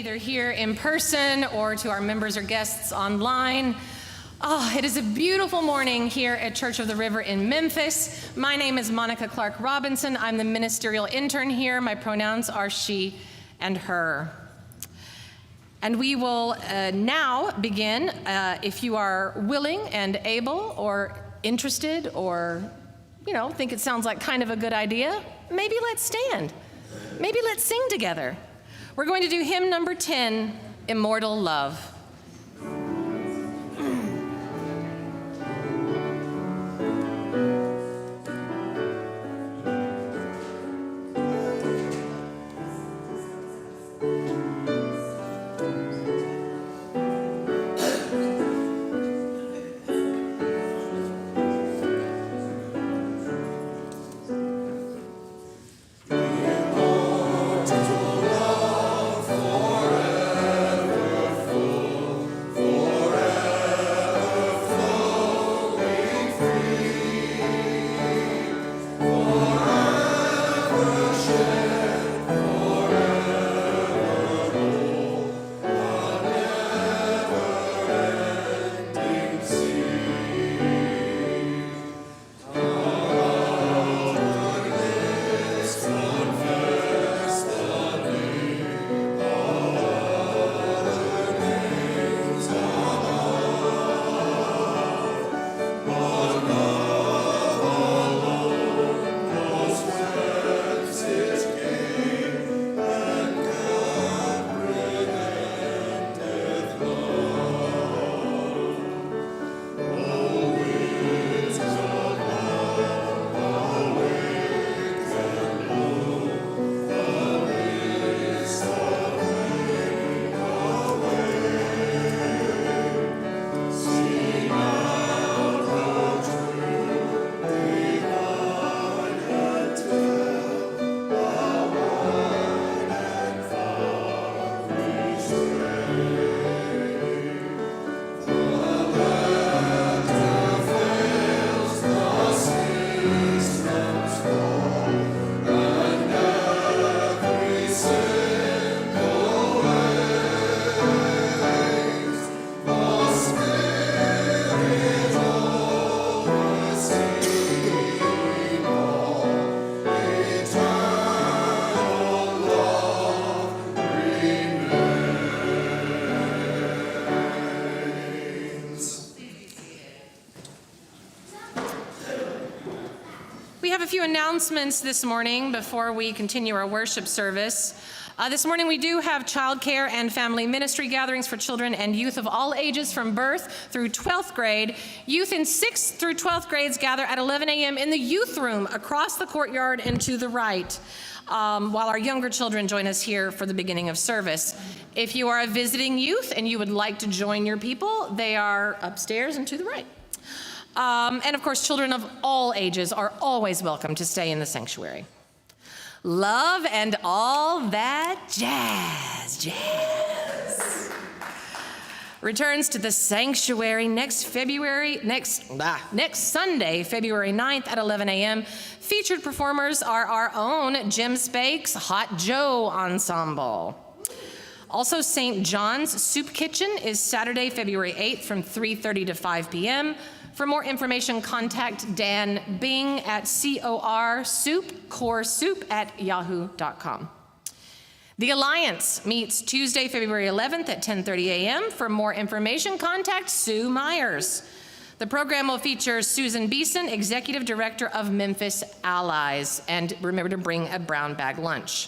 either here in person or to our members or guests online. Oh, it is a beautiful morning here at Church of the River in Memphis. My name is Monica Clark Robinson. I'm the ministerial intern here. My pronouns are she and her. And we will now begin. If you are willing and able or interested or, think it sounds like kind of a good idea, maybe let's stand. Maybe let's sing together. We're going to do hymn number 10, Immortal Love. A few announcements this morning before we continue our worship service. This morning we do have childcare and family ministry gatherings for children and youth of all ages from birth through 12th grade. Youth in 6th through 12th grades gather at 11 a.m. in the youth room across the courtyard and to the right, while our younger children join us here for the beginning of service. If you are a visiting youth and you would like to join your people, they are upstairs and to the right. And of course, children of all ages are always welcome to stay in the sanctuary. Love and all that jazz. Returns to the sanctuary next Sunday, February 9th at 11 a.m. Featured performers are our own Jim Spake's Hot Joe Ensemble. Also, St. John's Soup Kitchen is Saturday, February 8th from 3:30 to 5 p.m. For more information, contact Dan Bing at coresoup@yahoo.com. The Alliance meets Tuesday, February 11th at 10:30 a.m. For more information, contact Sue Myers. The program will feature Susan Beeson, Executive Director of Memphis Allies, and remember to bring a brown bag lunch.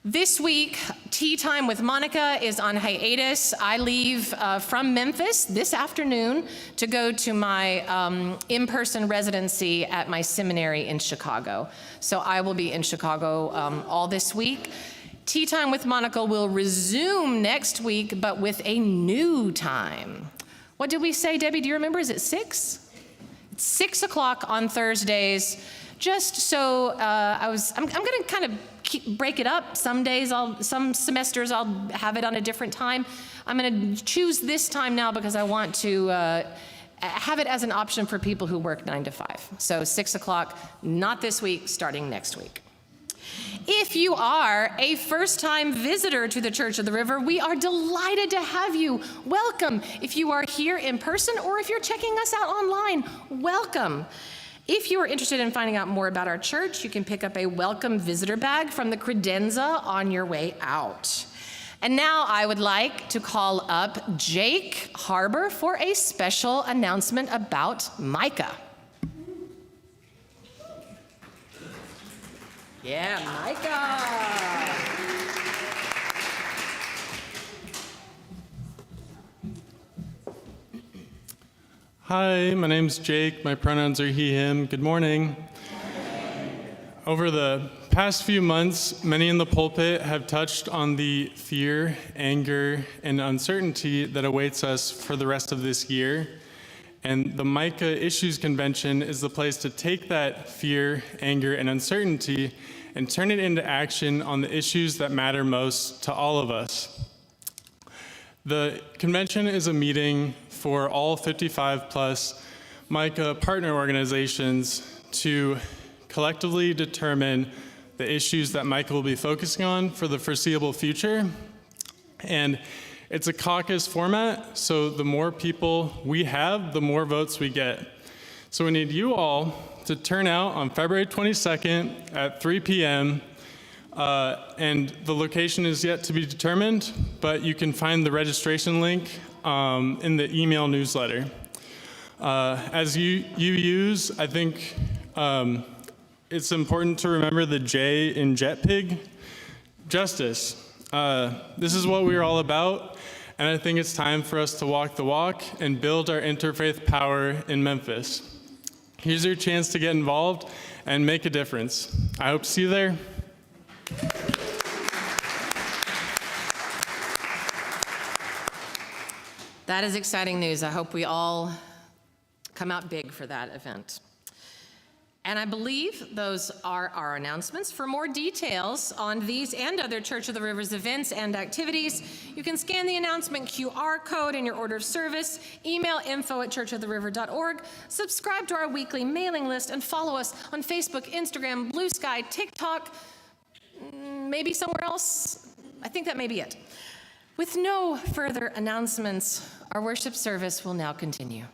This week, Tea Time with Monica is on hiatus. I leave from Memphis this afternoon to go to my in-person residency at my seminary in Chicago. So I will be in Chicago all this week. Tea Time with Monica will resume next week, but with a new time. What did we say, Debbie? Do you remember? Is it 6? It's 6 o'clock on Thursdays. Just so I'm going to kind of break it up. Some days, some semesters, I'll have it on a different time. I'm going to choose this time now because I want to have it as an option for people who work 9 to 5. So 6 o'clock, not this week, starting next week. If you are a first-time visitor to the Church of the River, we are delighted to have you. Welcome. If you are here in person or if you're checking us out online, welcome. If you are interested in finding out more about our church, you can pick up a welcome visitor bag from the credenza on your way out. And now I would like to call up Jake Harbor for a special announcement about Micah. Yeah, Micah. Hi, my name's Jake. My pronouns are he, him. Good morning. Over the past few months, many in the pulpit have touched on the fear, anger, and uncertainty that awaits us for the rest of this year. And the Micah Issues Convention is the place to take that fear, anger, and uncertainty and turn it into action on the issues that matter most to all of us. The convention is a meeting for all 55+ Micah partner organizations to collectively determine the issues that Micah will be focusing on for the foreseeable future. And it's a caucus format, so the more people we have, the more votes we get. So we need you all to turn out on February 22nd at 3 p.m. And the location is yet to be determined, but you can find the registration link in the email newsletter. As you use, I think it's important to remember the J in JetPig, justice. This is what we're all about, and I think it's time for us to walk the walk and build our interfaith power in Memphis. Here's your chance to get involved and make a difference. I hope to see you there. That is exciting news. I hope we all come out big for that event. And I believe those are our announcements. For more details on these and other Church of the Rivers events and activities, you can scan the announcement QR code in your order of service, email info@churchoftheriver.org, subscribe to our weekly mailing list, and follow us on Facebook, Instagram, Blue Sky, TikTok, maybe somewhere else. I think that may be it. With no further announcements, our worship service will now continue.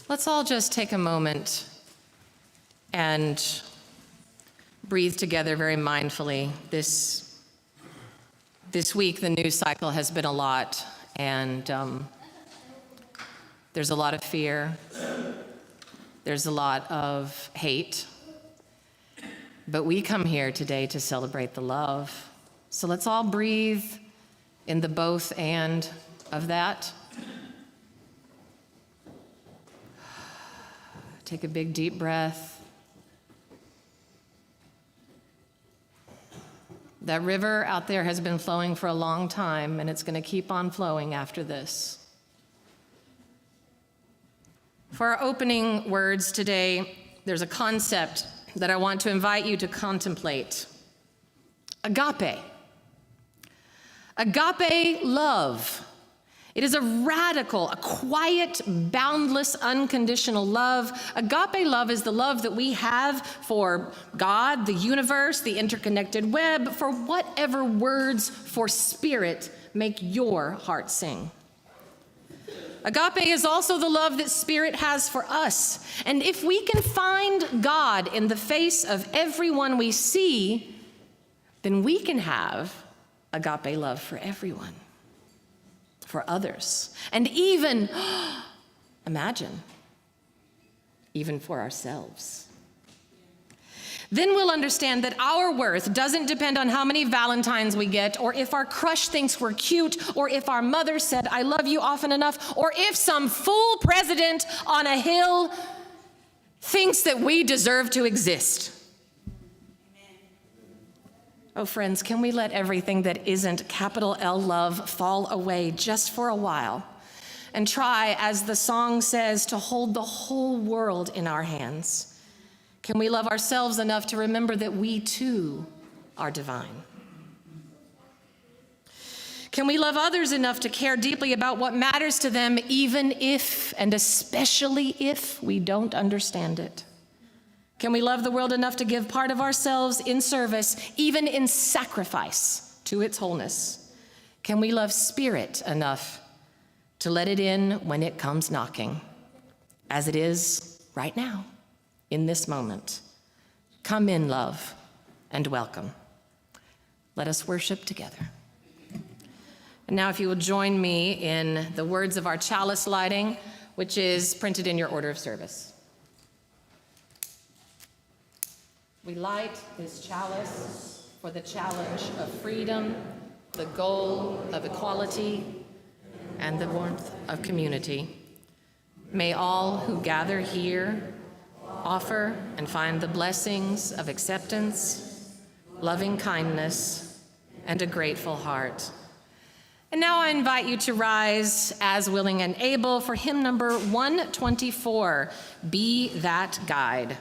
Let's all just take a moment and breathe together very mindfully. This week, the news cycle has been a lot, and there's a lot of fear. There's a lot of hate. But we come here today to celebrate the love. So let's all breathe in the both and of that. Take a big, deep breath. That river out there has been flowing for a long time, and it's going to keep on flowing after this. For our opening words today, there's a concept that I want to invite you to contemplate. Agape. Agape love. It is a radical, a quiet, boundless, unconditional love. Agape love is the love that we have for God, the universe, the interconnected web, for whatever words for spirit make your heart sing. Agape is also the love that Spirit has for us. And if we can find God in the face of everyone we see, then we can have agape love for everyone, for others, and even, imagine, even for ourselves. Then we'll understand that our worth doesn't depend on how many Valentines we get, or if our crush thinks we're cute, or if our mother said, "I love you" often enough, or if some fool president on a hill thinks that we deserve to exist. Oh, friends, can we let everything that isn't capital L love fall away just for a while and try, as the song says, to hold the whole world in our hands? Can we love ourselves enough to remember that we too are divine? Can we love others enough to care deeply about what matters to them, even if, and especially if, we don't understand it? Can we love the world enough to give part of ourselves in service, even in sacrifice, to its wholeness? Can we love spirit enough to let it in when it comes knocking, as it is right now, in this moment? Come in, love, and welcome. Let us worship together. And now if you will join me in the words of our chalice lighting, which is printed in your order of service. We light this chalice for the challenge of freedom, the goal of equality, and the warmth of community. May all who gather here offer and find the blessings of acceptance, loving kindness, and a grateful heart. And now I invite you to rise as willing and able for hymn number 124, Be That Guide.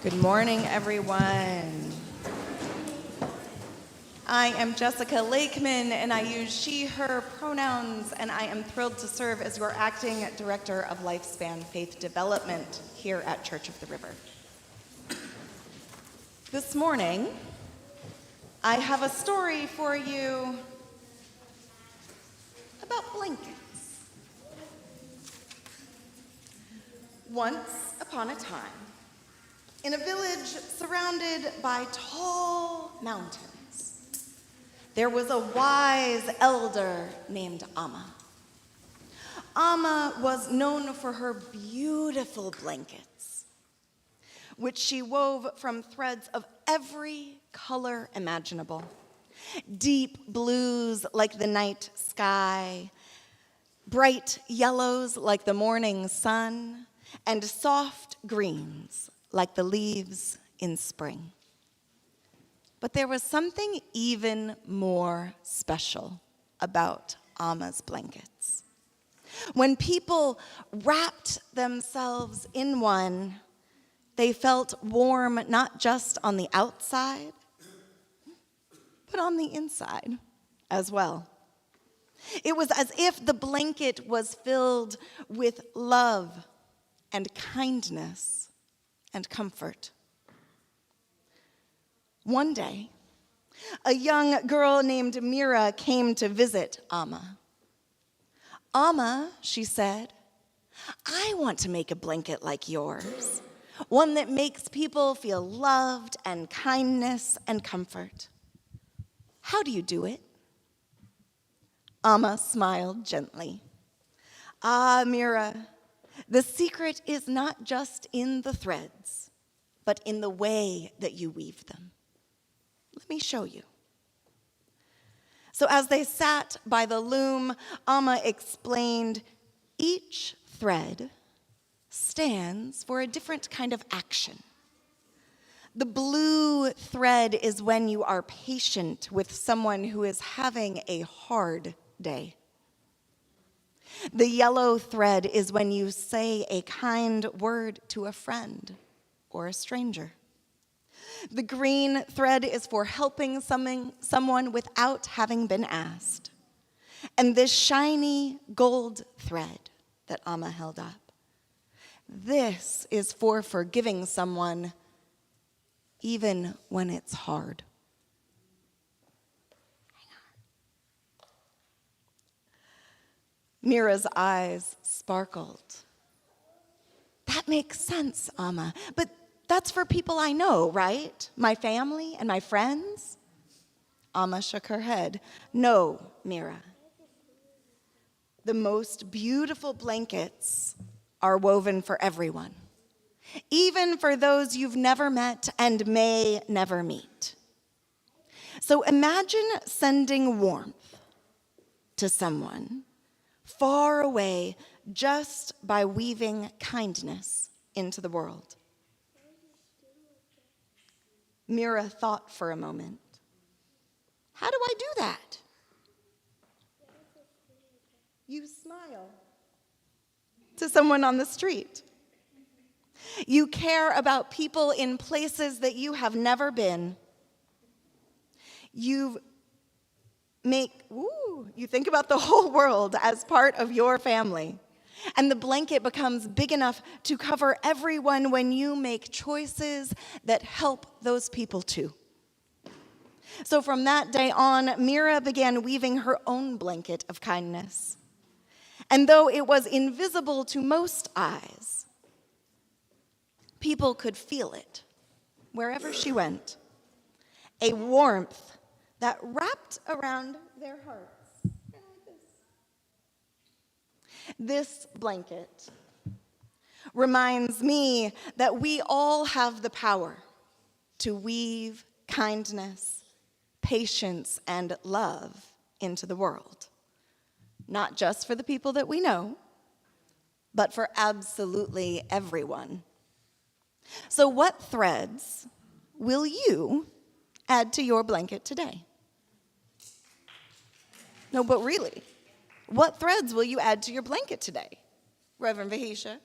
Good morning, everyone. I am Jessica Lakeman, and I use she, her pronouns, and I am thrilled to serve as your acting director of Lifespan Faith Development here at Church of the River. This morning, I have a story for you about blankets. Once upon a time, in a village surrounded by tall mountains, there was a wise elder named Amma. Amma was known for her beautiful blankets, which she wove from threads of every color imaginable. Deep blues like the night sky, bright yellows like the morning sun, and soft greens like the leaves in spring. But there was something even more special about Amma's blankets. When people wrapped themselves in one, they felt warm not just on the outside, but on the inside as well. It was as if the blanket was filled with love and kindness and comfort. One day, a young girl named Mira came to visit Amma. "Amma," she said, "I want to make a blanket like yours, one that makes people feel loved and kindness and comfort. How do you do it?" Amma smiled gently. "Ah, Mira, the secret is not just in the threads, but in the way that you weave them. Let me show you." So as they sat by the loom, Amma explained, each thread stands for a different kind of action. The blue thread is when you are patient with someone who is having a hard day. The yellow thread is when you say a kind word to a friend or a stranger. The green thread is for helping someone without having been asked. And this shiny gold thread that Amma held up, this is for forgiving someone even when it's hard. Mira's eyes sparkled. "That makes sense, Amma, but that's for people I know, right? My family and my friends?" Amma shook her head. "No, Mira. The most beautiful blankets are woven for everyone, even for those you've never met and may never meet. So imagine sending warmth to someone far away just by weaving kindness into the world." Mira thought for a moment. "How do I do that?" "You smile to someone on the street. You care about people in places that you have never been. You think about the whole world as part of your family. And the blanket becomes big enough to cover everyone when you make choices that help those people too." So from that day on, Mira began weaving her own blanket of kindness. And though it was invisible to most eyes, people could feel it wherever she went. A warmth that wrapped around their hearts. This blanket reminds me that we all have the power to weave kindness, patience, and love into the world. Not just for the people that we know, but for absolutely everyone. So what threads will you add to your blanket today? No, but really, what threads will you add to your blanket today? Reverend Vahisha?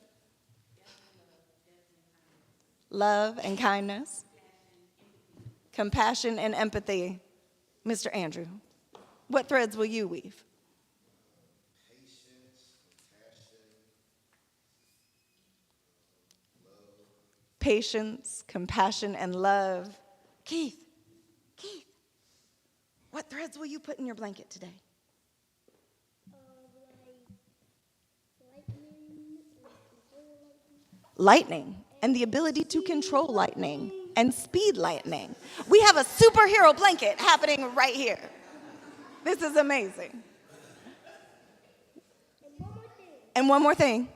Love and kindness. Compassion and empathy. Mr. Andrew, what threads will you weave? Patience, compassion, and love. Keith, what threads will you put in your blanket today? Lightning and the ability to control lightning and speed lightning. We have a superhero blanket happening right here. This is amazing. And one more thing.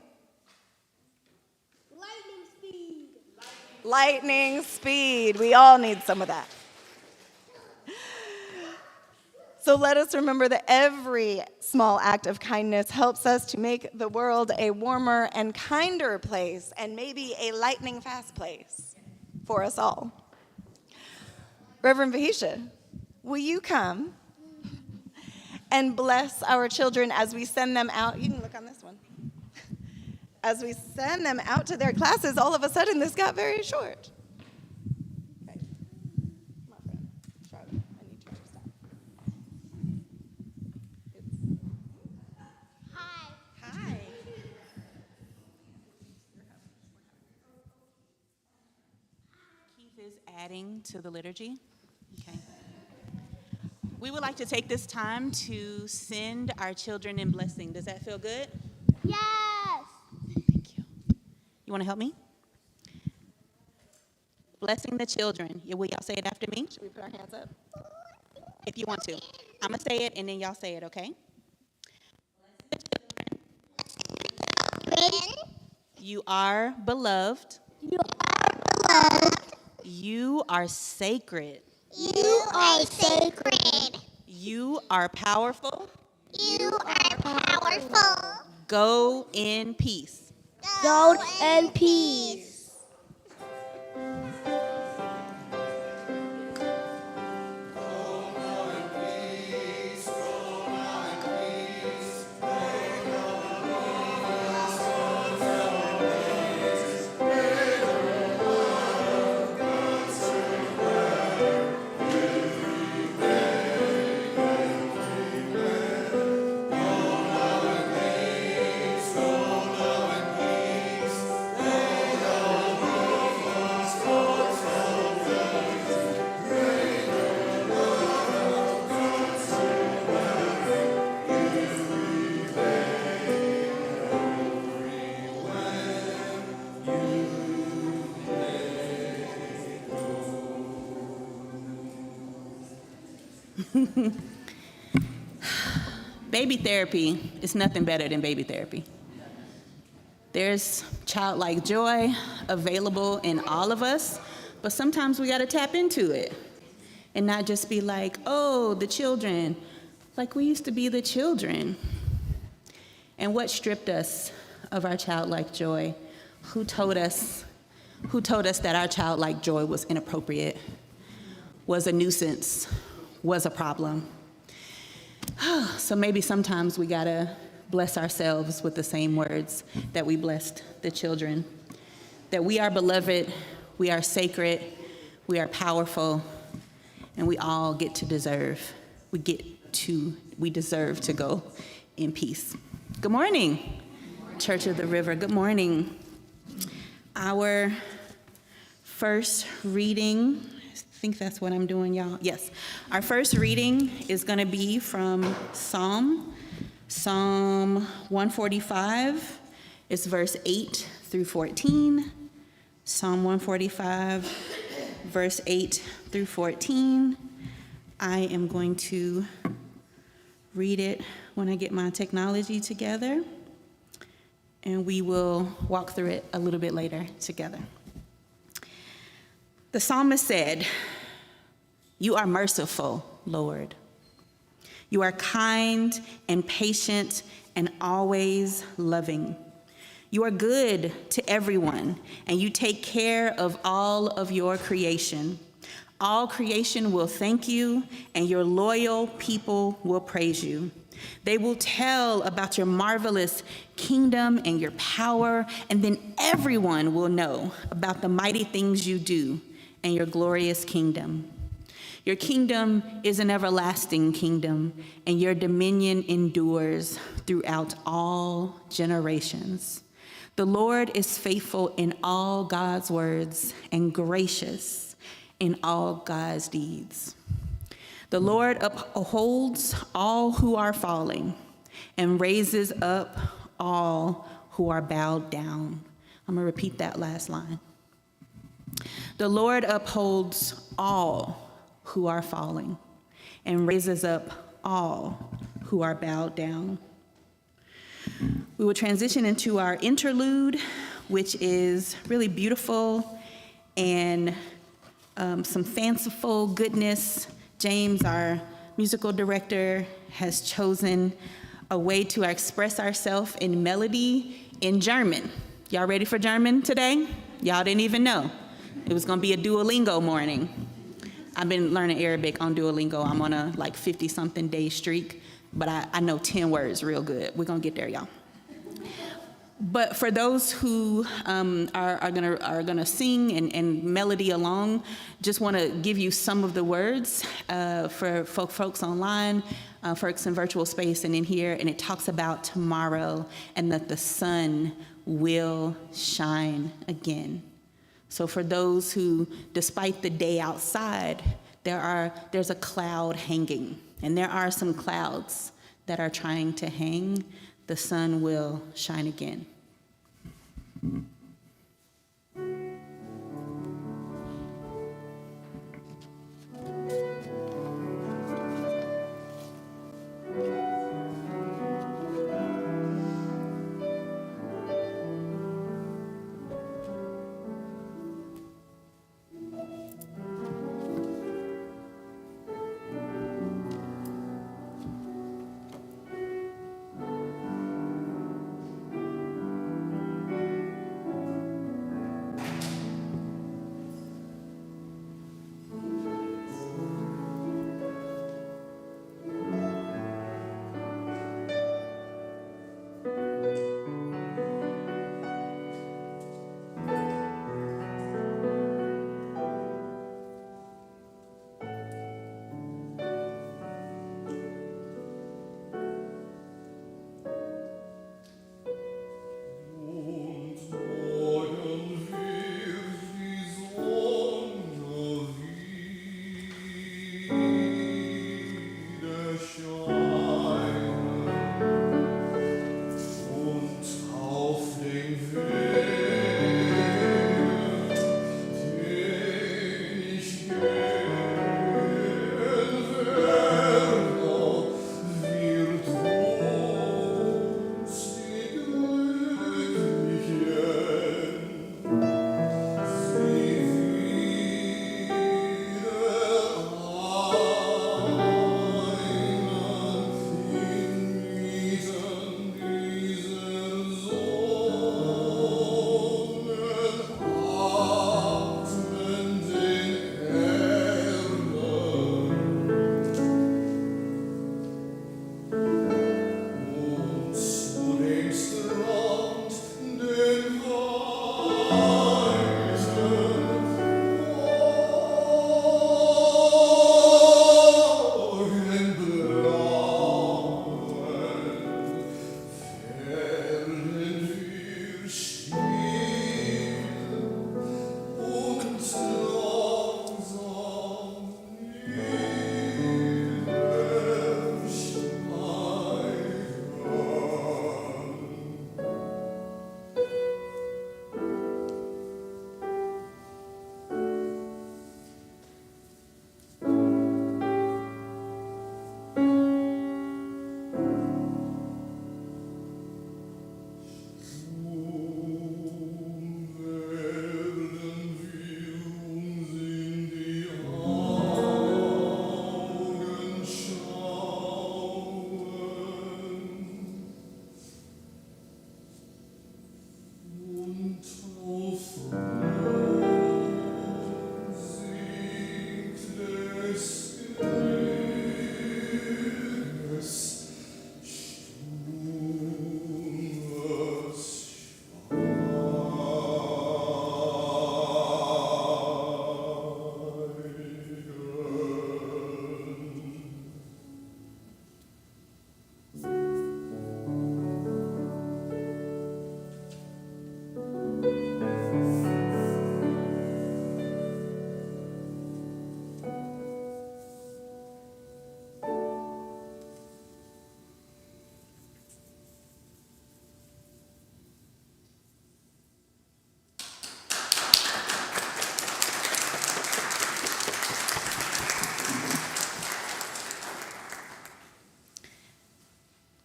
Lightning speed. We all need some of that. So let us remember that every small act of kindness helps us to make the world a warmer and kinder place, and maybe a lightning fast place for us all. Reverend Vahisha, will you come and bless our children as we send them out. You can look on this one. As we send them out to their classes, all of a sudden this got very short. Okay. Come on, friend. Charlotte, I need you to stop. Hi. Keith is adding to the liturgy. Okay. We would like to take this time to send our children in blessing. Does that feel good? Yes. Thank you. You want to help me? Blessing the children. Will y'all say it after me? Should we put our hands up? If you want to. I'm going to say it and then y'all say it, okay? You are beloved. You are beloved. You are sacred. You are sacred. You are powerful. You are powerful. Go in peace. Go in peace. Baby therapy is nothing better than baby therapy. There's childlike joy available in all of us, but sometimes we got to tap into it and not just be like, oh, the children, like we used to be the children. And what stripped us of our childlike joy? Who told us that our childlike joy was inappropriate, was a nuisance, was a problem? So maybe sometimes we gotta bless ourselves with the same words that we blessed the children. That we are beloved, we are sacred, we are powerful, and we all get to deserve. We deserve to go in peace. Good morning, Church of the River. Good morning. Our first reading, I think that's what I'm doing, y'all. Yes. Our first reading is going to be from Psalm 145. It's verse 8 through 14. Psalm 145, verse 8 through 14. I am going to read it when I get my technology together, and we will walk through it a little bit later together. The psalmist said, "You are merciful, Lord. You are kind and patient and always loving. You are good to everyone, and you take care of all of your creation. All creation will thank you, and your loyal people will praise you. They will tell about your marvelous kingdom and your power, and then everyone will know about the mighty things you do and your glorious kingdom. Your kingdom is an everlasting kingdom, and your dominion endures throughout all generations. The Lord is faithful in all God's words and gracious in all God's deeds. The Lord upholds all who are falling and raises up all who are bowed down." I'm going to repeat that last line. The Lord upholds all who are falling and raises up all who are bowed down. We will transition into our interlude, which is really beautiful and some fanciful goodness. James, our musical director, has chosen a way to express ourselves in melody in German. Y'all ready for German today? Y'all didn't even know. It was gonna be a Duolingo morning. I've been learning Arabic on Duolingo. I'm on a 50-something day streak. but I know 10 words real good. We're gonna get there, y'all. But for those who are gonna sing and melody along, just want to give you some of the words for folks online, folks in virtual space and in here, and it talks about tomorrow and that the sun will shine again. So for those who, despite the day outside, there's a cloud hanging, and there are some clouds that are trying to hang. The sun will shine again.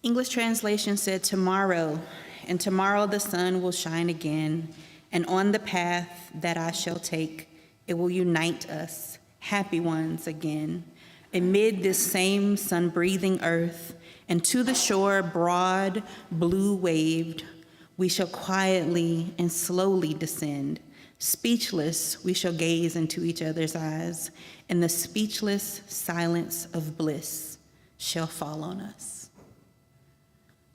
English translation said, tomorrow, and tomorrow the sun will shine again, and on the path that I shall take, it will unite us, happy ones again, amid this same sun-breathing earth, and to the shore broad, blue-waved, we shall quietly and slowly descend. Speechless, we shall gaze into each other's eyes, in the speechless silence of bliss. shall fall on us.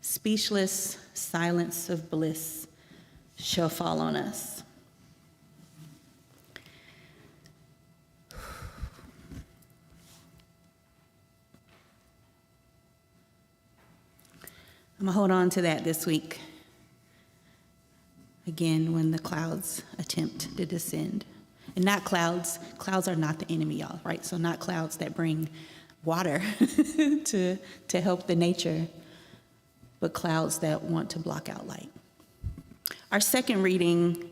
Speechless silence of bliss shall fall on us. I'm going to hold on to that this week. Again, when the clouds attempt to descend. And not clouds. Clouds are not the enemy, y'all, right? So not clouds that bring water to help the nature, but clouds that want to block out light. Our second reading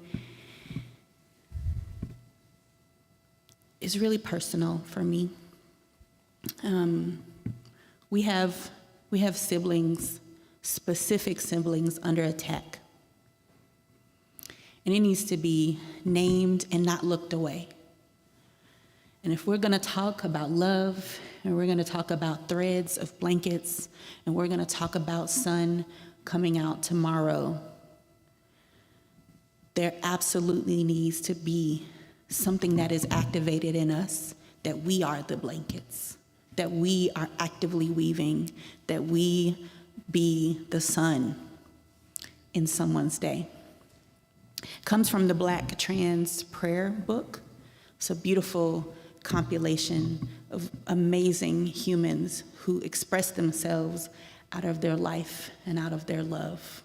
is really personal for me. We have siblings, specific siblings under attack. And it needs to be named and not looked away. And if we're going to talk about love, and we're going to talk about threads of blankets, and we're going to talk about sun coming out tomorrow, there absolutely needs to be something that is activated in us, that we are the blankets, that we are actively weaving, that we be the sun in someone's day. Comes from the Black Trans Prayer Book. It's a beautiful compilation of amazing humans who express themselves out of their life and out of their love.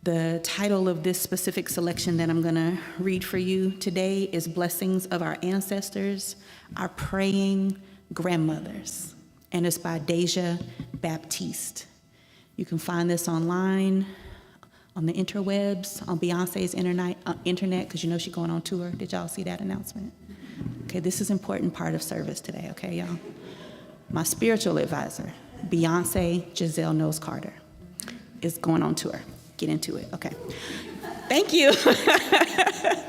The title of this specific selection that I'm going to read for you today is Blessings of Our Ancestors, Our Praying Grandmothers, and it's by Deja Baptiste. You can find this online, on the interwebs, on Beyonce's internet, because you know she's going on tour. Did y'all see that announcement? Okay, this is an important part of service today, okay, y'all? My spiritual advisor, Beyonce Giselle Knowles Carter, is going on tour. Get into it, okay. Thank you.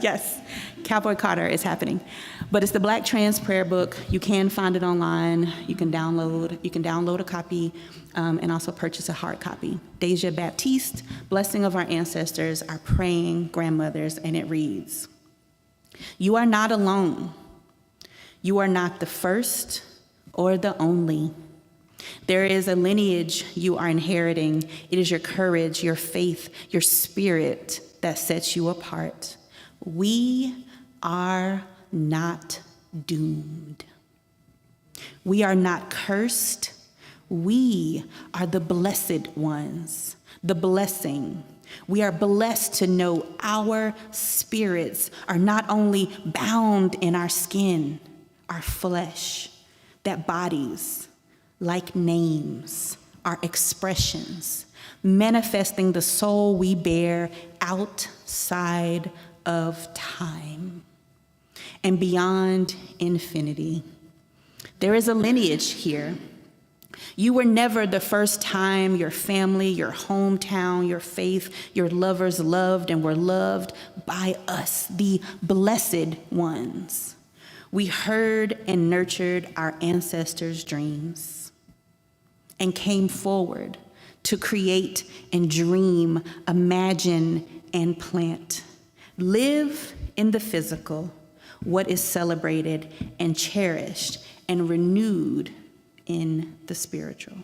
Yes, Cowboy Carter is happening. But it's the Black Trans Prayer Book. You can find it online. You can download a copy and also purchase a hard copy. Deja Baptiste, Blessing of Our Ancestors, Our Praying Grandmothers, and it reads, "You are not alone. You are not the first or the only. There is a lineage you are inheriting. It is your courage, your faith, your spirit that sets you apart. We are not doomed. We are not cursed. We are the blessed ones, the blessing. We are blessed to know our spirits are not only bound in our skin, our flesh, that bodies, like names, are expressions, manifesting the soul we bear outside of time and beyond infinity. There is a lineage here. You were never the first time your family, your hometown, your faith, your lovers loved and were loved by us, the blessed ones. We heard and nurtured our ancestors' dreams and came forward to create and dream, imagine and plant. Live in the physical what is celebrated and cherished and renewed in the spiritual."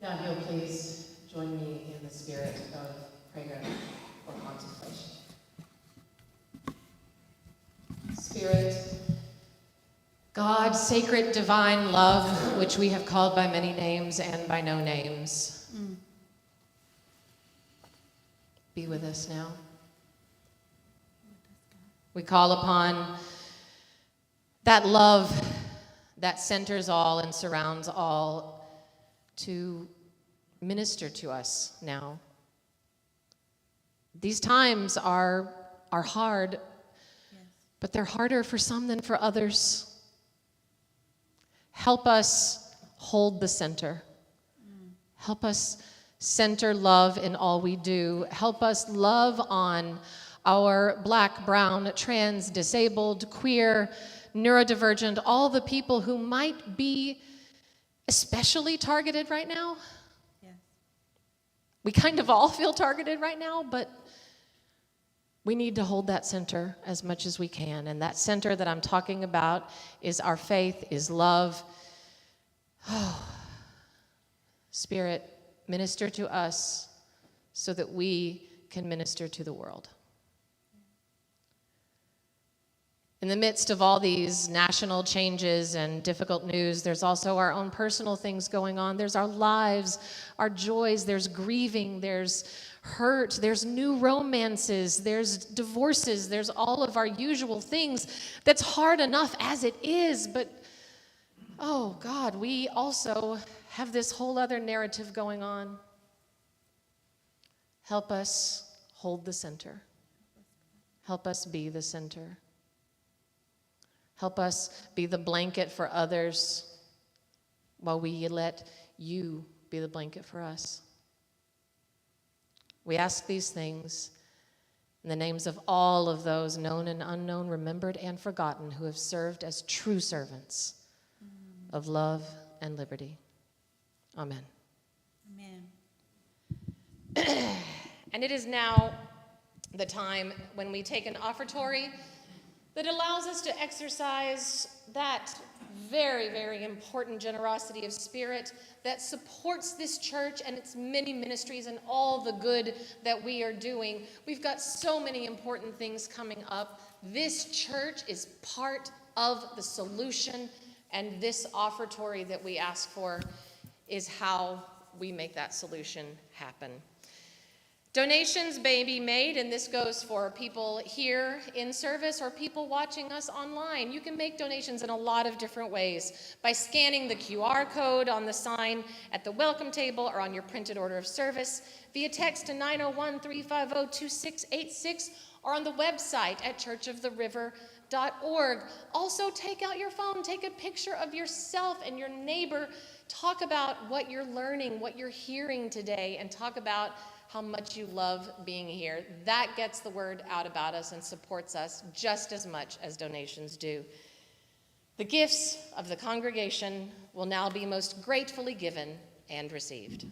Now, if you'll please join me in the spirit of prayer or contemplation. Spirit, God, sacred, divine love, which we have called by many names and by no names, be with us now. We call upon that love that centers all and surrounds all to minister to us now. These times are hard, but they're harder for some than for others. Help us hold the center. Help us center love in all we do. Help us love on our Black, brown, trans, disabled, queer, neurodivergent, all the people who might be especially targeted right now. Yes. We kind of all feel targeted right now, but we need to hold that center as much as we can. And that center that I'm talking about is our faith, is love. Oh, Spirit, minister to us so that we can minister to the world. In the midst of all these national changes and difficult news, there's also our own personal things going on. There's our lives, our joys, there's grieving, there's hurt, there's new romances, there's divorces, there's all of our usual things that's hard enough as it is. But, oh God, we also have this whole other narrative going on. Help us hold the center. Help us be the center. Help us be the blanket for others while we let you be the blanket for us. We ask these things in the names of all of those known and unknown, remembered and forgotten, who have served as true servants of love and liberty. Amen. Amen. And it is now the time when we take an offertory that allows us to exercise that very, very important generosity of spirit that supports this church and its many ministries and all the good that we are doing. We've got so many important things coming up. This church is part of the solution, and this offertory that we ask for is how we make that solution happen. Donations may be made, and this goes for people here in service or people watching us online. You can make donations in a lot of different ways, by scanning the QR code on the sign at the welcome table or on your printed order of service, via text to 901-350-2686, or on the website at churchoftheriver.org. Also, take out your phone, take a picture of yourself and your neighbor. Talk about what you're learning, what you're hearing today, and talk about how much you love being here. That gets the word out about us and supports us just as much as donations do. The gifts of the congregation will now be most gratefully given and received.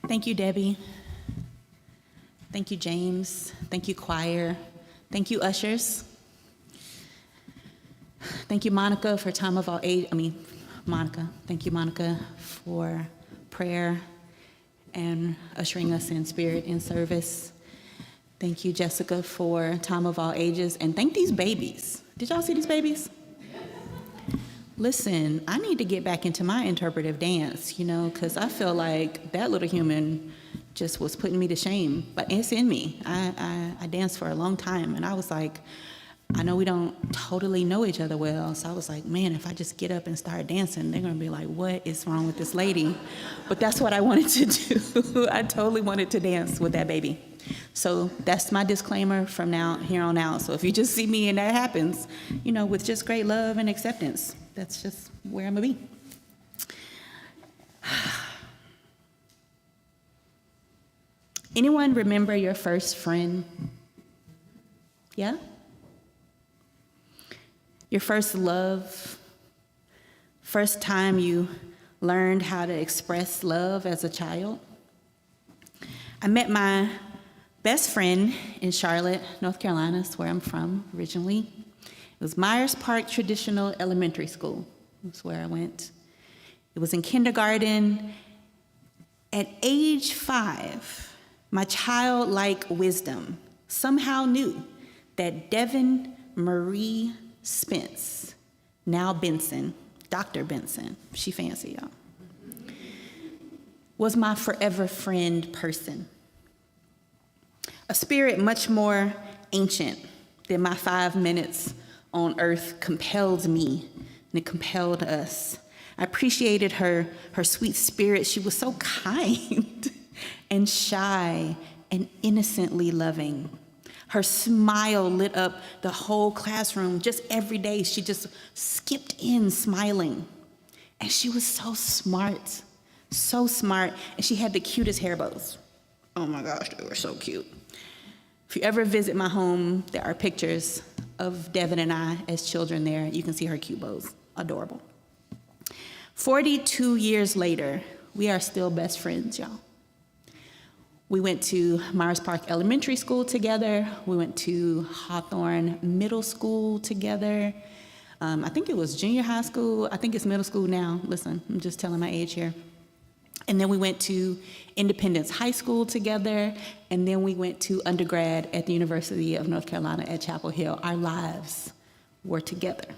Thank you, Debbie. Thank you, James. Thank you, choir. Thank you, ushers. Thank you, Monica, for time of all age. Monica. Thank you, Monica, for prayer and ushering us in spirit in service. Thank you, Jessica, for time of all ages. And thank these babies. Did y'all see these babies? Listen, I need to get back into my interpretive dance, because I feel like that little human just was putting me to shame. But it's in me. I danced for a long time, and I was like, I know we don't totally know each other well, so I was like, man, if I just get up and start dancing, they're gonna be like, what is wrong with this lady? But that's what I wanted to do. I totally wanted to dance with that baby. So that's my disclaimer from here on out. So if you just see me and that happens, with just great love and acceptance, that's just where I'm gonna be. Anyone remember your first friend? Yeah? Your first love, first time you learned how to express love as a child? I met my best friend in Charlotte, North Carolina. That's where I'm from originally. It was Myers Park Traditional Elementary School. That's where I went. It was in kindergarten. At age 5, my childlike wisdom somehow knew that Devin Marie Spence, now Benson, Dr. Benson, she fancy, y'all, was my forever friend person. A spirit much more ancient than my 5 minutes on earth compelled me, and it compelled us. I appreciated her sweet spirit. She was so kind and shy and innocently loving. Her smile lit up the whole classroom. Just every day, she just skipped in smiling. And she was so smart, and she had the cutest hair bows. Oh my gosh, they were so cute. If you ever visit my home, there are pictures of Devin and I as children there. You can see her cute bows, adorable. 42 years later, we are still best friends, y'all. We went to Myers Park Elementary School together. We went to Hawthorne Middle School together. I think it was junior high school. I think it's middle school now. Listen, I'm just telling my age here. And then we went to Independence High School together. And then we went to undergrad at the University of North Carolina at Chapel Hill. Our lives were together.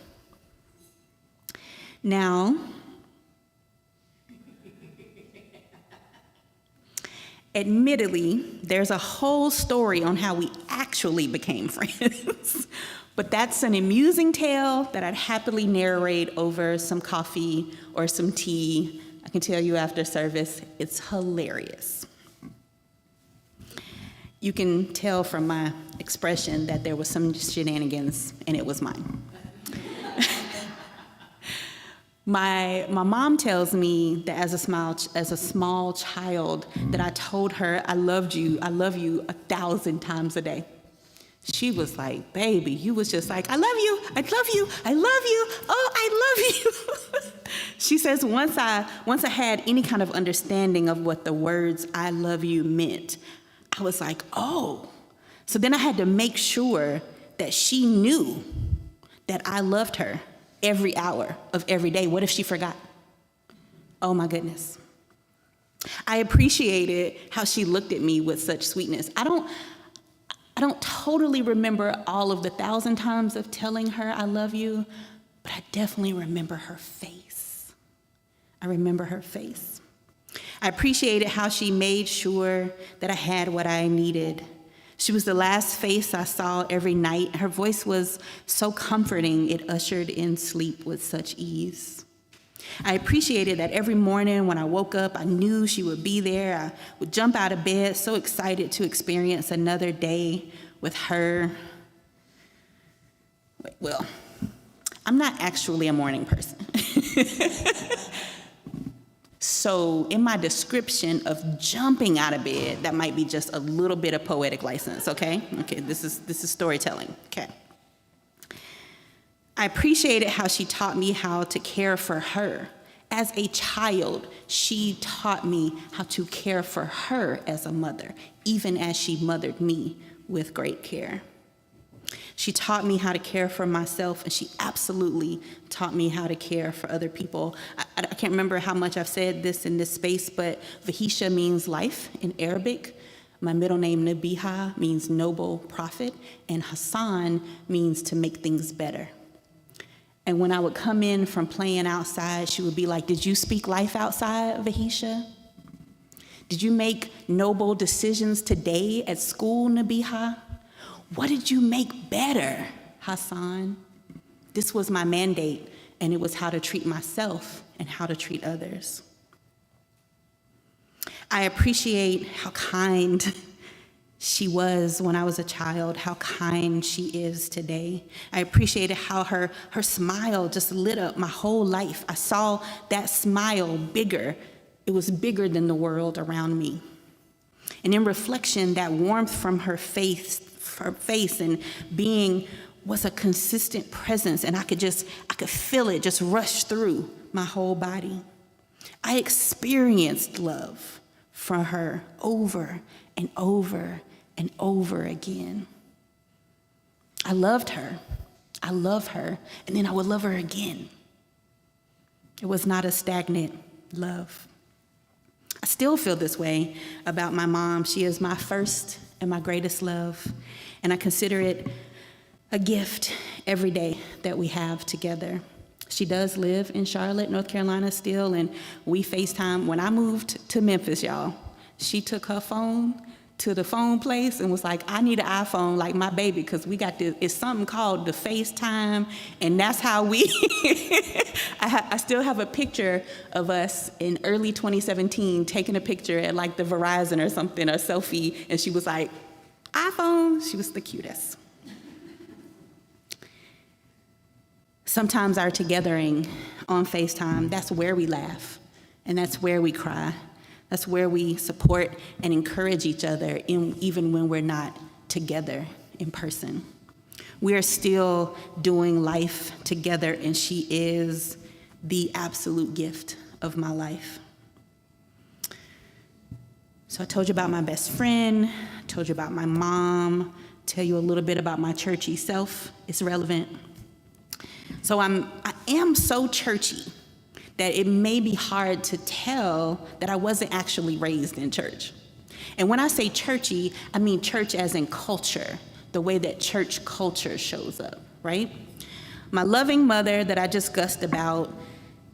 Now, admittedly, there's a whole story on how we actually became friends, but that's an amusing tale that I'd happily narrate over some coffee or some tea. I can tell you after service, it's hilarious. You can tell from my expression that there was some shenanigans, and it was mine. My mom tells me that as a small child, that I told her I love you 1,000 times a day. She was like, baby, you was just like, I love you, I love you, I love you, oh, I love you. She says once I had any kind of understanding of what the words I love you meant, I was like, oh. So then I had to make sure that she knew that I loved her every hour of every day. What if she forgot? Oh my goodness. I appreciated how she looked at me with such sweetness. I don't totally remember all of the 1,000 times of telling her I love you, but I definitely remember her face. I remember her face. I appreciated how she made sure that I had what I needed. She was the last face I saw every night. Her voice was so comforting, it ushered in sleep with such ease. I appreciated that every morning when I woke up, I knew she would be there. I would jump out of bed, so excited to experience another day with her. Well, I'm not actually a morning person. So in my description of jumping out of bed, that might be just a little bit of poetic license, okay? Okay, this is storytelling, okay. I appreciated how she taught me how to care for her As a child, she taught me how to care for her as a mother, even as she mothered me with great care. She taught me how to care for myself, and she absolutely taught me how to care for other people. I can't remember how much I've said this in this space, but Vahisha means life in Arabic. My middle name, Nabiha, means noble prophet, and Hasan means to make things better. And when I would come in from playing outside, she would be like, "Did you speak life outside, Vahisha? Did you make noble decisions today at school, Nabiha? What did you make better, Hasan?" This was my mandate, and it was how to treat myself and how to treat others. I appreciate how kind she was when I was a child, how kind she is today. I appreciated how her smile just lit up my whole life. I saw that smile bigger. It was bigger than the world around me. And in reflection, that warmth from her face and being was a consistent presence, and I could feel it just rush through my whole body. I experienced love from her over and over and over again. I loved her. I love her, and then I would love her again. It was not a stagnant love. I still feel this way about my mom. She is my first and my greatest love, and I consider it a gift every day that we have together. She does live in Charlotte, North Carolina still, and we FaceTime. When I moved to Memphis, y'all, she took her phone to the phone place and was like, "I need an iPhone like my baby, because we got this, it's something called the FaceTime," and that's how we, I still have a picture of us in early 2017 taking a picture at like the Verizon or something, a selfie, and she was like, "iPhone." She was the cutest. Sometimes our togethering on FaceTime, that's where we laugh, and that's where we cry. That's where we support and encourage each other, even when we're not together in person. We are still doing life together, and she is the absolute gift of my life. So I told you about my best friend, I told you about my mom, tell you a little bit about my churchy self. It's relevant. So I am so churchy that it may be hard to tell that I wasn't actually raised in church. And when I say churchy, I mean church as in culture, the way that church culture shows up, right? My loving mother that I just gussed about,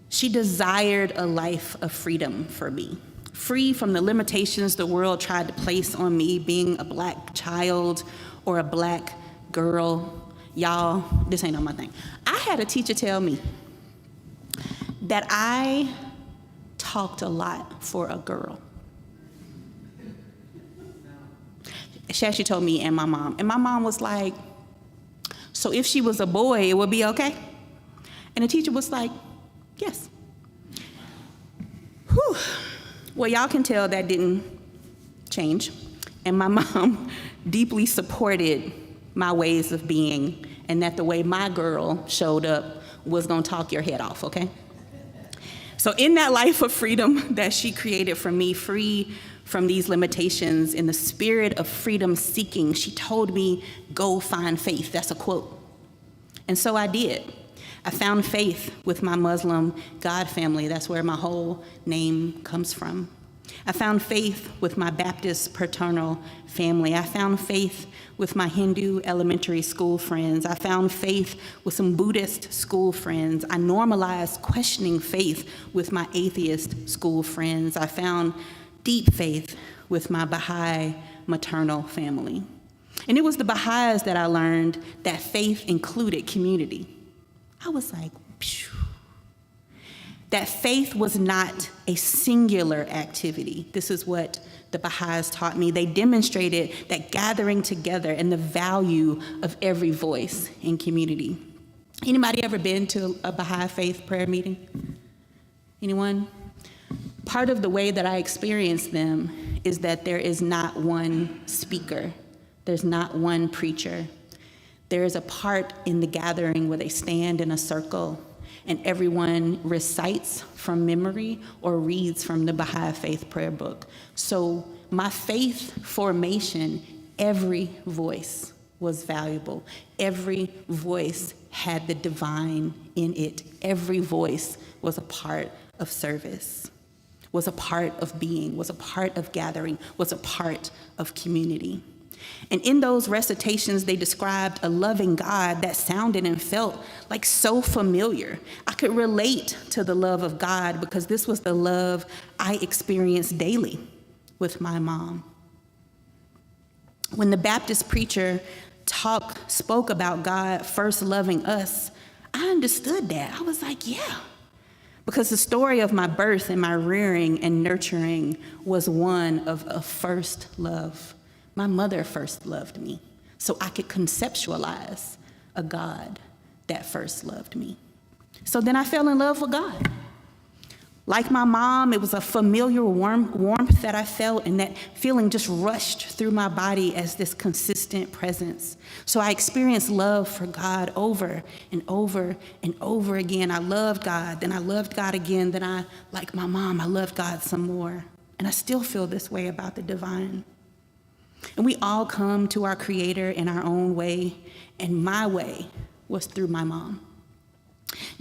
she desired a life of freedom for me, free from the limitations the world tried to place on me being a Black child or a Black girl. Y'all, this ain't on my thing. I had a teacher tell me that I talked a lot for a girl. She actually told me and my mom was like, "So if she was a boy, it would be okay?" And the teacher was like, "Yes." Whew. Well, y'all can tell that didn't change. And my mom deeply supported my ways of being, and that the way my girl showed up was gonna talk your head off, okay? So in that life of freedom that she created for me, free from these limitations, in the spirit of freedom seeking, she told me, "Go find faith." That's a quote. And so I did. I found faith with my Muslim God family. That's where my whole name comes from. I found faith with my Baptist paternal family. I found faith with my Hindu elementary school friends. I found faith with some Buddhist school friends. I normalized questioning faith with my atheist school friends. I found deep faith with my Baha'i maternal family. And it was the Baha'is that I learned that faith included community. I was like, phew. That faith was not a singular activity. This is what the Baha'is taught me. They demonstrated that gathering together and the value of every voice in community. Anybody ever been to a Baha'i faith prayer meeting? Anyone? Part of the way that I experience them is that there is not one speaker. There's not one preacher. There is a part in the gathering where they stand in a circle and everyone recites from memory or reads from the Baha'i Faith Prayer Book. So my faith formation, every voice was valuable. Every voice had the divine in it. Every voice was a part of service, was a part of being, was a part of gathering, was a part of community. And in those recitations, they described a loving God that sounded and felt like so familiar. I could relate to the love of God because this was the love I experienced daily with my mom. When the Baptist preacher spoke about God first loving us, I understood that. I was like, yeah. Because the story of my birth and my rearing and nurturing was one of a first love. My mother first loved me, so I could conceptualize a God that first loved me. So then I fell in love with God. Like my mom, it was a familiar warmth that I felt, and that feeling just rushed through my body as this consistent presence. So I experienced love for God over and over and over again. I loved God, then I loved God again, then I, like my mom, I loved God some more. And I still feel this way about the divine. And we all come to our Creator in our own way, and my way was through my mom.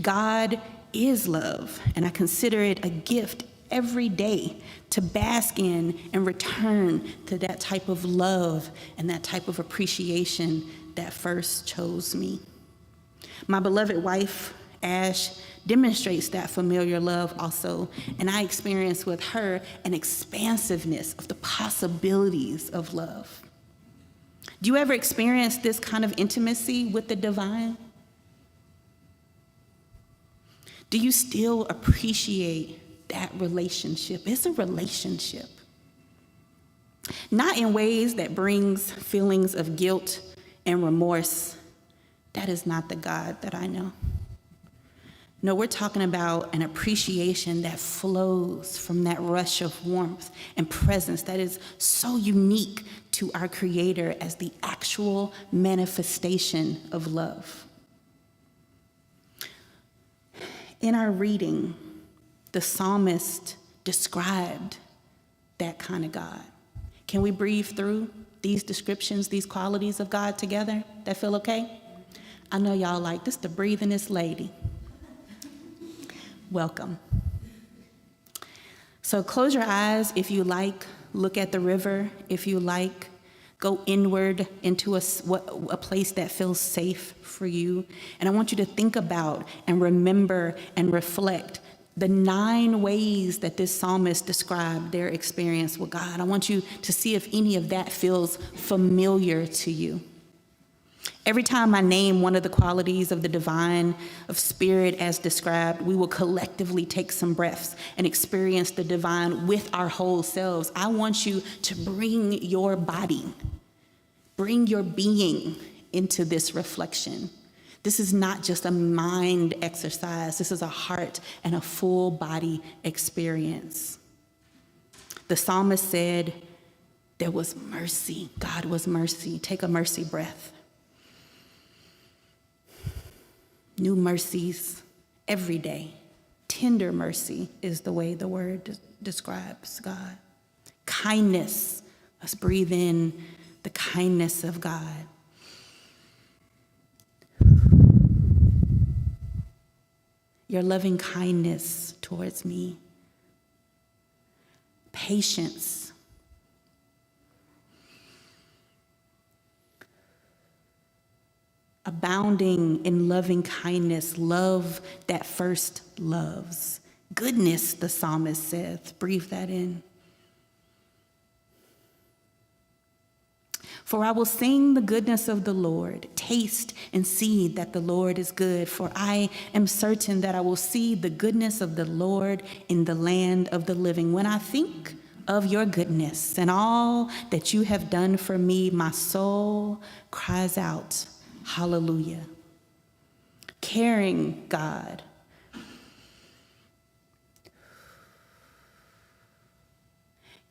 God is love, and I consider it a gift every day to bask in and return to that type of love and that type of appreciation that first chose me. My beloved wife, Ash, demonstrates that familiar love also, and I experience with her an expansiveness of the possibilities of love. Do you ever experience this kind of intimacy with the divine? Do you still appreciate that relationship? It's a relationship. Not in ways that brings feelings of guilt and remorse. That is not the God that I know. No, we're talking about an appreciation that flows from that rush of warmth and presence that is so unique to our Creator as the actual manifestation of love. In our reading, the psalmist described that kind of God. Can we breathe through these descriptions, these qualities of God together? That feel okay? I know y'all like this, the breathingest lady. Welcome. So close your eyes if you like. Look at the river if you like. Go inward into a place that feels safe for you. And I want you to think about and remember and reflect the 9 ways that this psalmist described their experience with God. I want you to see if any of that feels familiar to you. Every time I name one of the qualities of the divine, of spirit as described, we will collectively take some breaths and experience the divine with our whole selves. I want you to bring your body, bring your being into this reflection. This is not just a mind exercise. This is a heart and a full body experience. The psalmist said, there was mercy. God was mercy. Take a mercy breath. New mercies every day. Tender mercy is the way the word describes God. Kindness. Let's breathe in the kindness of God. Your loving kindness towards me. Patience. Abounding in loving kindness, love that first loves. Goodness, the psalmist says. Breathe that in. For I will sing the goodness of the Lord. Taste and see that the Lord is good. For I am certain that I will see the goodness of the Lord in the land of the living. When I think of your goodness and all that you have done for me, my soul cries out, hallelujah. Caring God.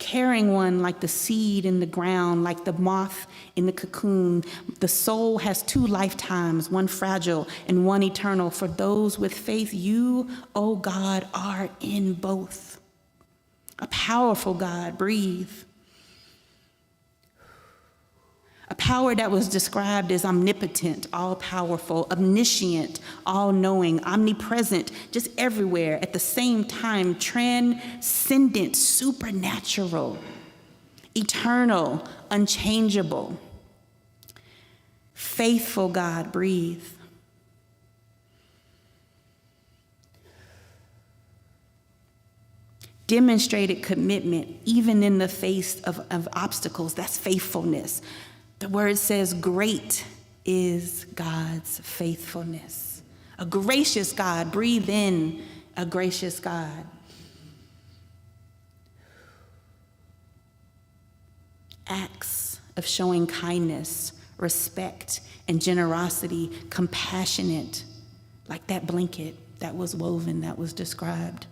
carrying one like the seed in the ground, like the moth in the cocoon. The soul has 2 lifetimes, one fragile and one eternal. For those with faith, you, O God, are in both. A powerful God, breathe. A power that was described as omnipotent, all-powerful, omniscient, all-knowing, omnipresent, just everywhere at the same time, transcendent, supernatural, eternal, unchangeable. Faithful God, breathe. Demonstrated commitment, even in the face of obstacles. That's faithfulness. The word says, great is God's faithfulness. A gracious God, breathe in a gracious God. Acts of showing kindness, respect, and generosity, compassionate, like that blanket that was woven, that was described.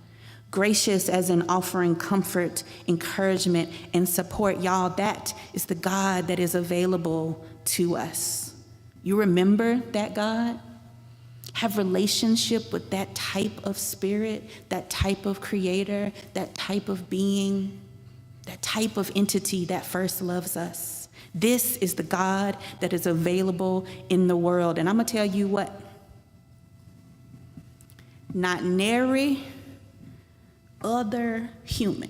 Gracious as in offering comfort, encouragement, and support. Y'all, that is the God that is available to us. You remember that God? Have relationship with that type of spirit, that type of creator, that type of being, that type of entity that first loves us. This is the God that is available in the world. And I'm gonna tell you what, not nary other human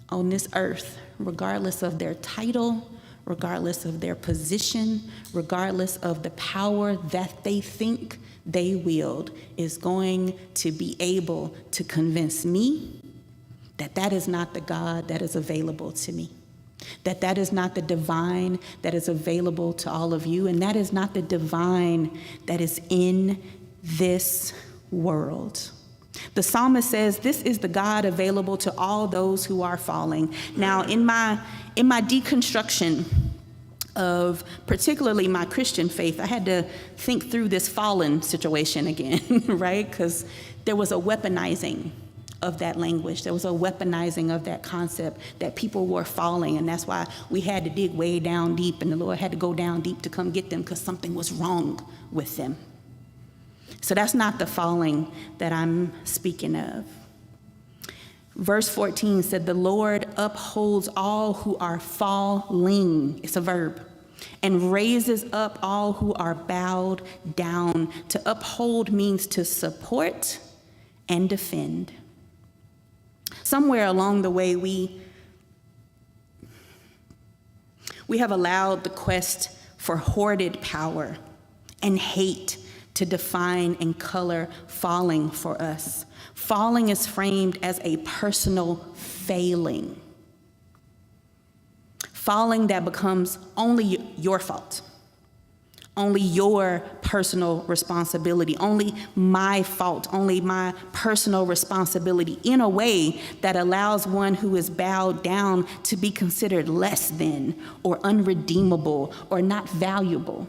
on this earth, regardless of their title, regardless of their position, regardless of the power that they think they wield, is going to be able to convince me that that is not the God that is available to me, that that is not the divine that is available to all of you, and that is not the divine that is in this world. The psalmist says, this is the God available to all those who are falling. Now, in my deconstruction of particularly my Christian faith, I had to think through this fallen situation again, right? Because there was a weaponizing of that language. There was a weaponizing of that concept that people were falling, and that's why we had to dig way down deep, and the Lord had to go down deep to come get them because something was wrong with them. So that's not the falling that I'm speaking of. Verse 14 said, the Lord upholds all who are falling. It's a verb. And raises up all who are bowed down. To uphold means to support and defend. Somewhere along the way, we have allowed the quest for hoarded power and hate to define and color falling for us. Falling is framed as a personal failing. Falling that becomes only your fault, only your personal responsibility, only my fault, only my personal responsibility, in a way that allows one who is bowed down to be considered less than or unredeemable or not valuable.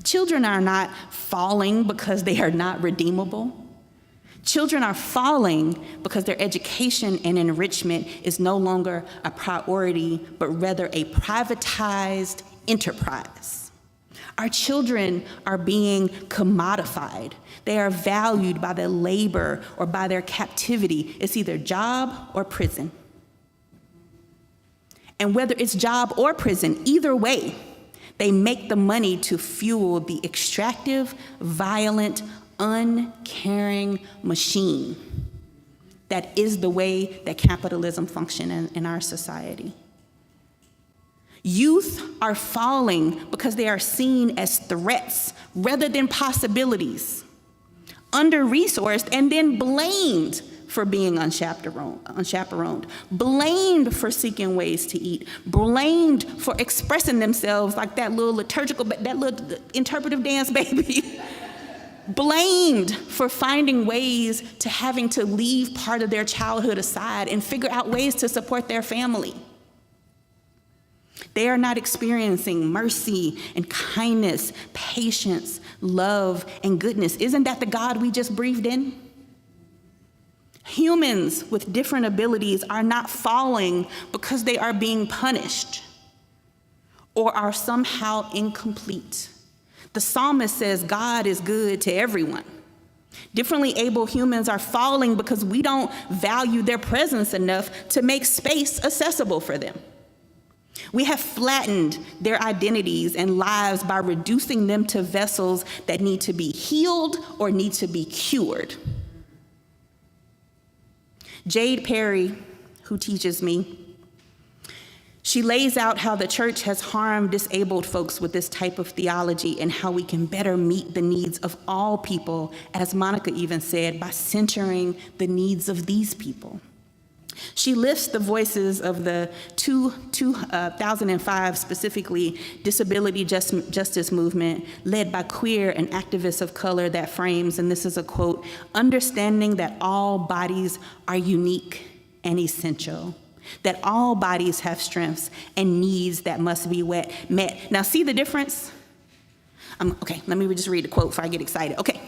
Children are not falling because they are not redeemable. Children are falling because their education and enrichment is no longer a priority, but rather a privatized enterprise. Our children are being commodified. They are valued by their labor or by their captivity. It's either job or prison. And whether it's job or prison, either way, they make the money to fuel the extractive, violent, uncaring machine that is the way that capitalism functions in our society. Youth are falling because they are seen as threats rather than possibilities, under-resourced, and then blamed for being unchaperoned, blamed for seeking ways to eat, blamed for expressing themselves like that little interpretive dance baby, blamed for finding ways to having to leave part of their childhood aside and figure out ways to support their family. They are not experiencing mercy and kindness, patience, love, and goodness. Isn't that the God we just breathed in? Humans with different abilities are not falling because they are being punished or are somehow incomplete. The psalmist says God is good to everyone. Differently able humans are falling because we don't value their presence enough to make space accessible for them. We have flattened their identities and lives by reducing them to vessels that need to be healed or need to be cured. Jade Perry, who teaches me, she lays out how the church has harmed disabled folks with this type of theology and how we can better meet the needs of all people, as Monica even said, by centering the needs of these people. She lifts the voices of the 2005, specifically, disability justice movement led by queer and activists of color that frames, and this is a quote, "understanding that all bodies are unique and essential, that all bodies have strengths and needs that must be met." Now, see the difference? Okay, let me just read the quote before I get excited. Okay.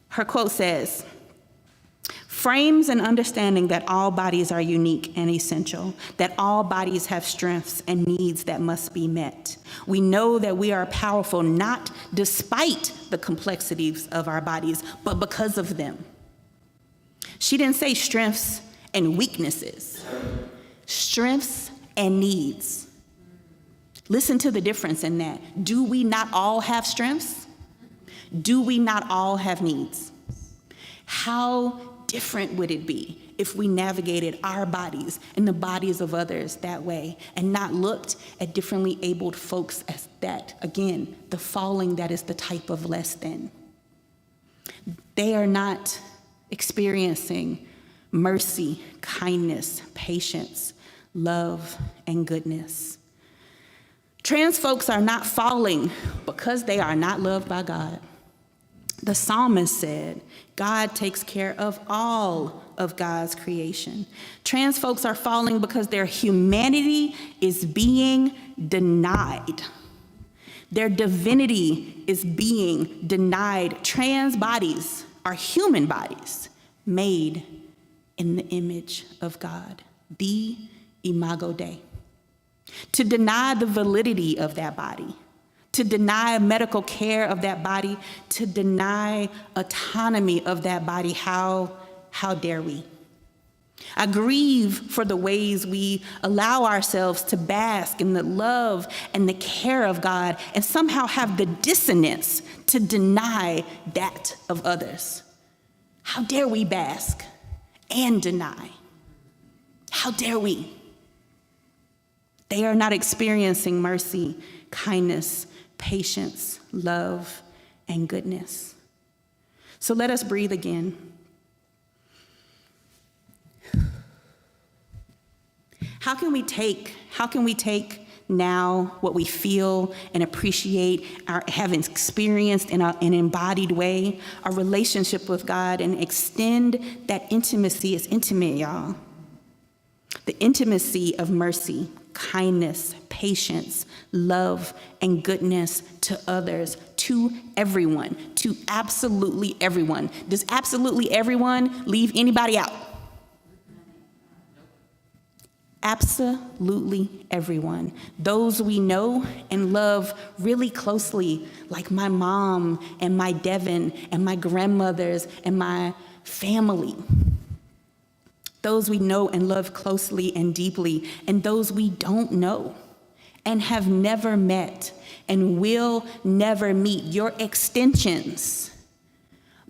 Her quote says, "frames an understanding that all bodies are unique and essential, that all bodies have strengths and needs that must be met. We know that we are powerful not despite the complexities of our bodies, but because of them." She didn't say strengths and weaknesses, strengths and needs. Listen to the difference in that. Do we not all have strengths? Do we not all have needs? How different would it be if we navigated our bodies and the bodies of others that way and not looked at differently abled folks as that, again, the falling that is the type of less than? They are not experiencing mercy, kindness, patience, love, and goodness. Trans folks are not falling because they are not loved by God. The psalmist said, God takes care of all of God's creation. Trans folks are falling because their humanity is being denied. Their divinity is being denied. Trans bodies are human bodies made in the image of God, the Imago Dei. To deny the validity of that body, to deny medical care of that body, to deny autonomy of that body, how dare we? I grieve for the ways we allow ourselves to bask in the love and the care of God and somehow have the dissonance to deny that of others. How dare we bask and deny? How dare we? They are not experiencing mercy, kindness, patience, love, and goodness. So let us breathe again. How can we take now what we feel and appreciate, have experienced in an embodied way, our relationship with God, and extend that intimacy? Is intimate, y'all. The intimacy of mercy, kindness, patience, love, and goodness to others, to everyone, to absolutely everyone. Does absolutely everyone leave anybody out? Absolutely everyone. Those we know and love really closely, like my mom and my Devin and my grandmothers and my family. Those we know and love closely and deeply, and those we don't know and have never met and will never meet. Your extensions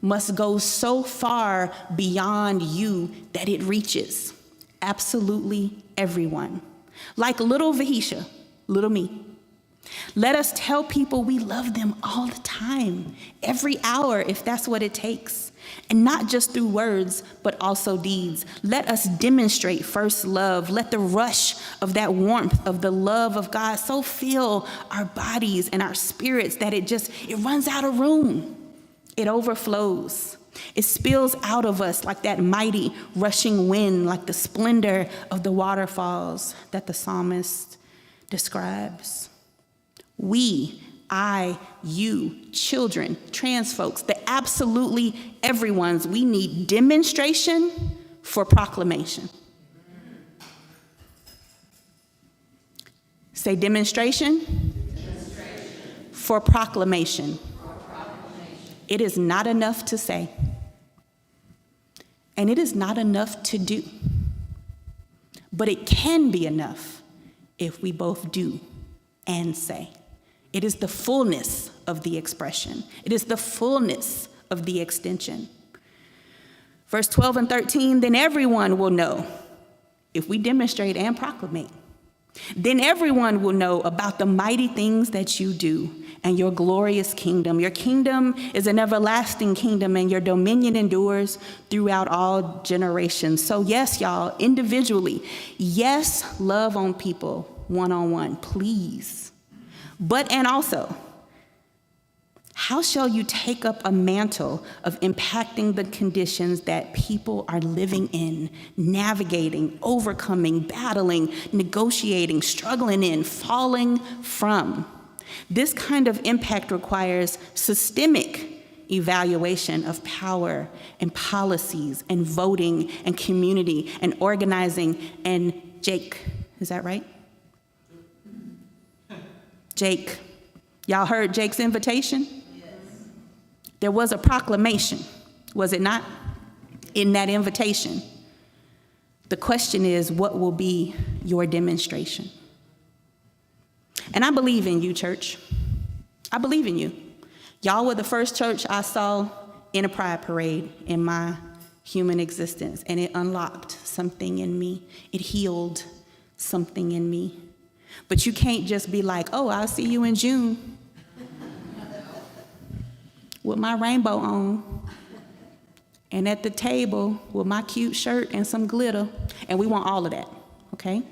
must go so far beyond you that it reaches absolutely everyone. Like little Vahisha, little me. Let us tell people we love them all the time, every hour, if that's what it takes. And not just through words, but also deeds. Let us demonstrate first love. Let the rush of that warmth of the love of God so fill our bodies and our spirits that it runs out of room. It overflows. It spills out of us like that mighty rushing wind, like the splendor of the waterfalls that the psalmist describes. We I, you, children, trans folks, the absolutely everyone's, we need demonstration for proclamation. Say demonstration, for proclamation. It is not enough to say, and it is not enough to do, but it can be enough if we both do and say. It is the fullness of the expression. It is the fullness of the extension. Verse 12 and 13, then everyone will know if we demonstrate and proclamate. Then everyone will know about the mighty things that you do and your glorious kingdom. Your kingdom is an everlasting kingdom, and your dominion endures throughout all generations. So yes, y'all, individually, yes, love on people one-on-one, please. But, and also, how shall you take up a mantle of impacting the conditions that people are living in, navigating, overcoming, battling, negotiating, struggling in, falling from? This kind of impact requires systemic evaluation of power and policies and voting and community and organizing. And Jake, is that right? Jake, y'all heard Jake's invitation? There was a proclamation, was it not? In that invitation. The question is, what will be your demonstration? And I believe in you, church. I believe in you. Y'all were the first church I saw in a pride parade in my human existence, and it unlocked something in me. It healed something in me. But you can't just be like, oh, I'll see you in June with my rainbow on and at the table with my cute shirt and some glitter, and we want all of that, okay?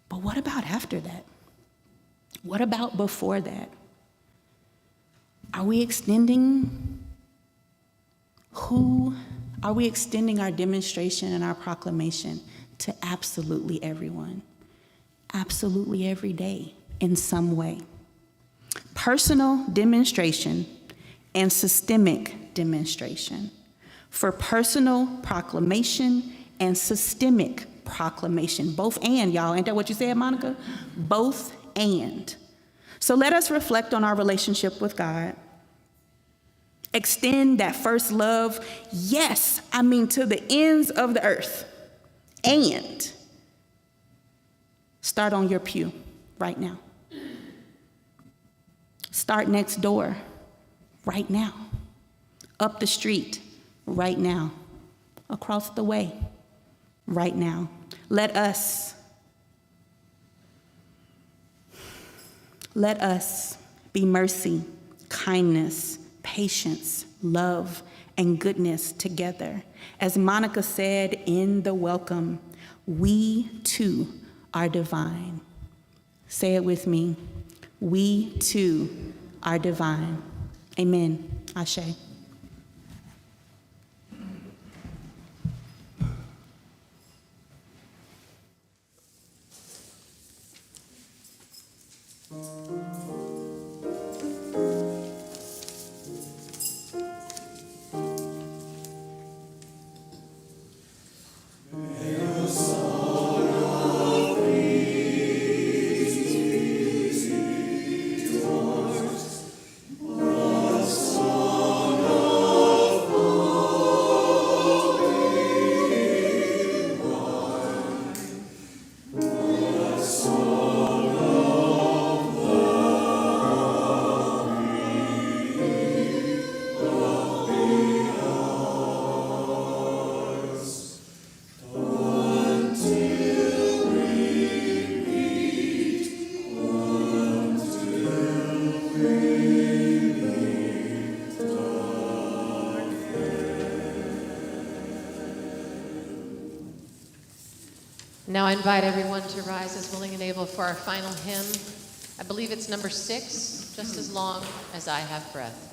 But what about after that? What about before that? Are we extending our demonstration and our proclamation to absolutely everyone? Absolutely every day in some way. Personal demonstration and systemic demonstration. For personal proclamation and systemic proclamation. Both and, y'all. Ain't that what you said, Monica? Both and. So let us reflect on our relationship with God. Extend that first love, yes, to the ends of the earth. And start on your pew right now. Start next door right now. Up the street right now. Across the way right now. Let us be mercy, kindness, patience, love, and goodness together. As Monica said in the welcome, we too are divine. Say it with me. We too are divine. Amen. Ashe. Now I invite everyone to rise as willing and able for our final hymn. I believe it's number 6, just as long as I have breath.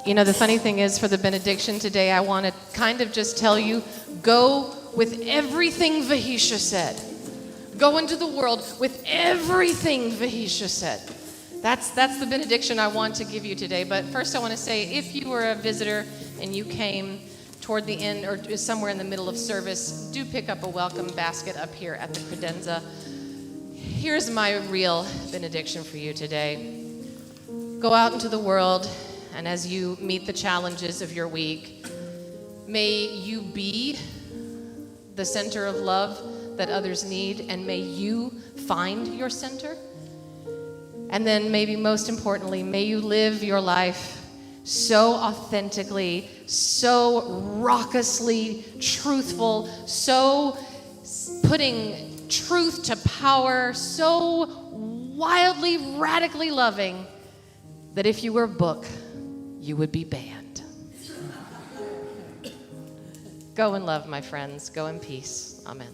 You know, the funny thing is, for the benediction today, I want to kind of just tell you, go with everything Vahisha said. Go into the world with everything Vahisha said. That's the benediction I want to give you today. But first I want to say, if you were a visitor and you came toward the end or somewhere in the middle of service, do pick up a welcome basket up here at the credenza. Here's my real benediction for you today. Go out into the world, and as you meet the challenges of your week, may you be the center of love that others need, and may you find your center. And then maybe most importantly, may you live your life so authentically, so raucously truthful, so putting truth to power, so wildly, radically loving, that if you were a book, you would be banned. Go in love, my friends. Go in peace. Amen.